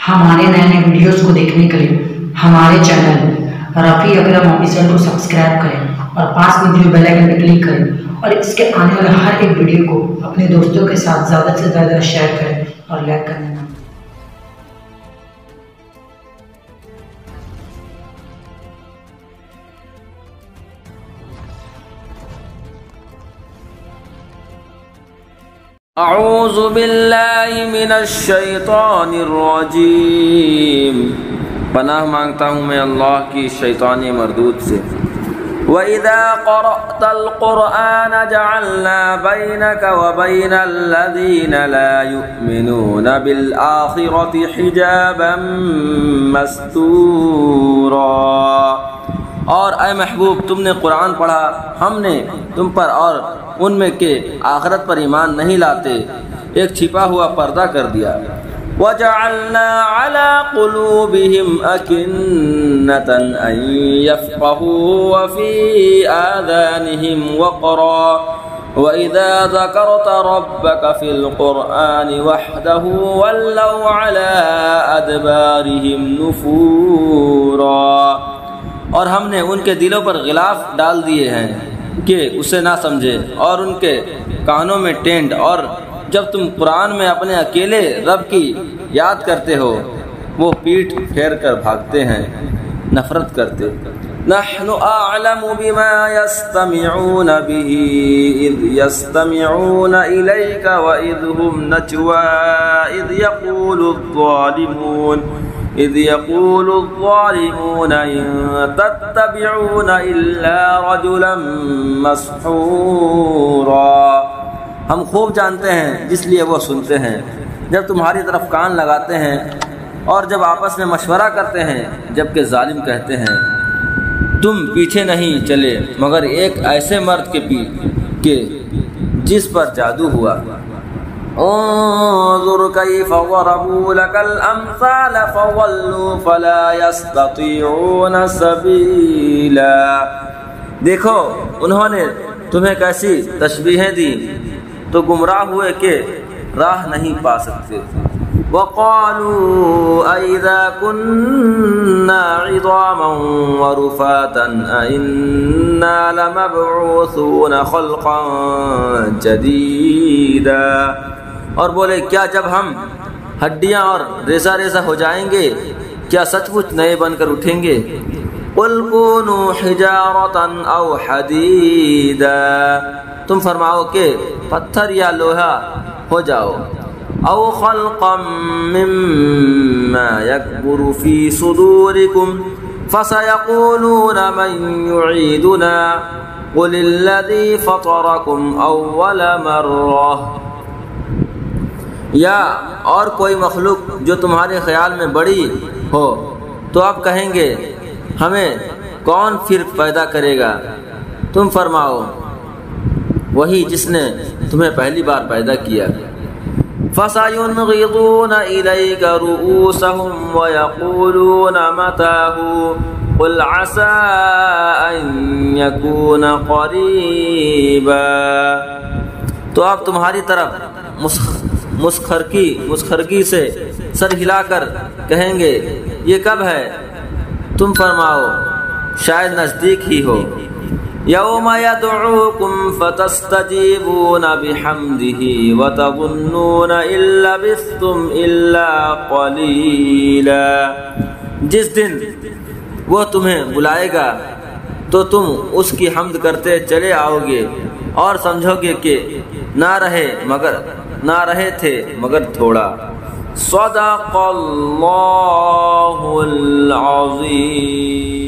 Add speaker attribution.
Speaker 1: ہمارے نئے نئے ویڈیوز کو دیکھنے کے لیے ہمارے چینل رفیع اکرم آفیشیل کو سبسکرائب کریں اور پاس میں جو بیل آئکن پہ کلک کریں اور اس کے آنے والے ہر ایک ویڈیو کو اپنے دوستوں کے ساتھ زیادہ سے زیادہ شیئر کریں اور لائک کریں۔
Speaker 2: اعوذ باللہ من الشیطان الرجیم، پناہ مانگتا ہوں میں اللہ کی شیطانی مردود سے۔ وَإِذَا قَرَأْتَ الْقُرْآنَ جَعَلْنَا بَيْنَكَ وَبَيْنَ الَّذِينَ لَا يُؤْمِنُونَ بِالْآخِرَةِ حِجَابًا مَسْتُورًا۔ اور اے محبوب، تم نے قرآن پڑھا، ہم نے تم پر اور ان میں کے آخرت پر ایمان نہیں لاتے ایک چھپا ہوا پردہ کر دیا۔ وَجَعَلْنَا عَلَىٰ قُلُوبِهِمْ أَكِنَّةً أَن يَفْقَهُوا وَفِي آذَانِهِمْ وَقْرًا وَإِذَا ذَكَرْتَ رَبَّكَ فِي الْقُرْآنِ وَحْدَهُ وَلَّوْا عَلَىٰ أَدْبَارِهِمْ نُفُورًا۔ اور ہم نے ان کے دلوں پر غلاف ڈال دیے ہیں کہ اسے نہ سمجھے، اور ان کے کانوں میں ٹینڈ، اور جب تم قرآن میں اپنے اکیلے رب کی یاد کرتے ہو وہ پیٹھ پھیر کر بھاگتے ہیں، نفرت کرتے۔ نحن اعلم بما يستمعون به اذ يستمعون اليك واذ هم نجوى اذ يقول الظالمون ان تتبعون الا رجلا مسحورا۔ ہم خوب جانتے ہیں جس لیے وہ سنتے ہیں جب تمہاری طرف کان لگاتے ہیں اور جب آپس میں مشورہ کرتے ہیں، جبکہ ظالم کہتے ہیں تم پیچھے نہیں چلے مگر ایک ایسے مرد کے جس پر جادو ہوا۔ انظر کیف ضربوا لك الامثال فضلوا فلا يستطيعون سبیلا۔ دیکھو انہوں نے تمہیں کیسی تشبیہیں دی تو گمراہ ہوئے کہ راہ نہیں پا سکتے۔ وقالوا اذا كنا عظاما ورفاتا ائنا لمبعوثون خلقا جديدا۔ اور بولے کیا جب ہم ہڈیاں اور ریزہ ریزہ ہو جائیں گے کیا سچ مچ نئے بن کر اٹھیں گے؟ قل كونوا حجارة او حديدا، تم فرماؤ کہ پتھر یا لوہا ہو جاؤ۔ او خلقا مما يكبر في صدوركم فسيقولون من يعيدنا قل الذي فطركم اول مرة۔ یا اور کوئی مخلوق جو تمہارے خیال میں بڑی ہو تو آپ کہیں گے ہمیں کون پھر پیدا کرے گا؟ تم فرماؤ وہی جس نے تمہیں پہلی بار پیدا کیا۔ فَسَيُنْغِضُونَ إِلَيْكَ رُؤُوسَهُمْ وَيَقُولُونَ مَتَىٰ قُلْ عَسَىٰ أَن يَكُونَ قَرِيبًا۔ تو آپ تمہاری طرف مسخرگی سے سر ہلا کر کہیں گے یہ کب ہے؟ تم فرماؤ شاید نزدیک ہی ہو۔ یوم یدعوکم فتستجیبون بحمدہ وتظنون ان لبثتم الا قلیلا۔ جس دن وہ تمہیں بلائے گا تو تم اس کی حمد کرتے چلے آؤ گے اور سمجھو گے کہ نہ رہے تھے مگر تھوڑا۔ صدق اللہ العظیم۔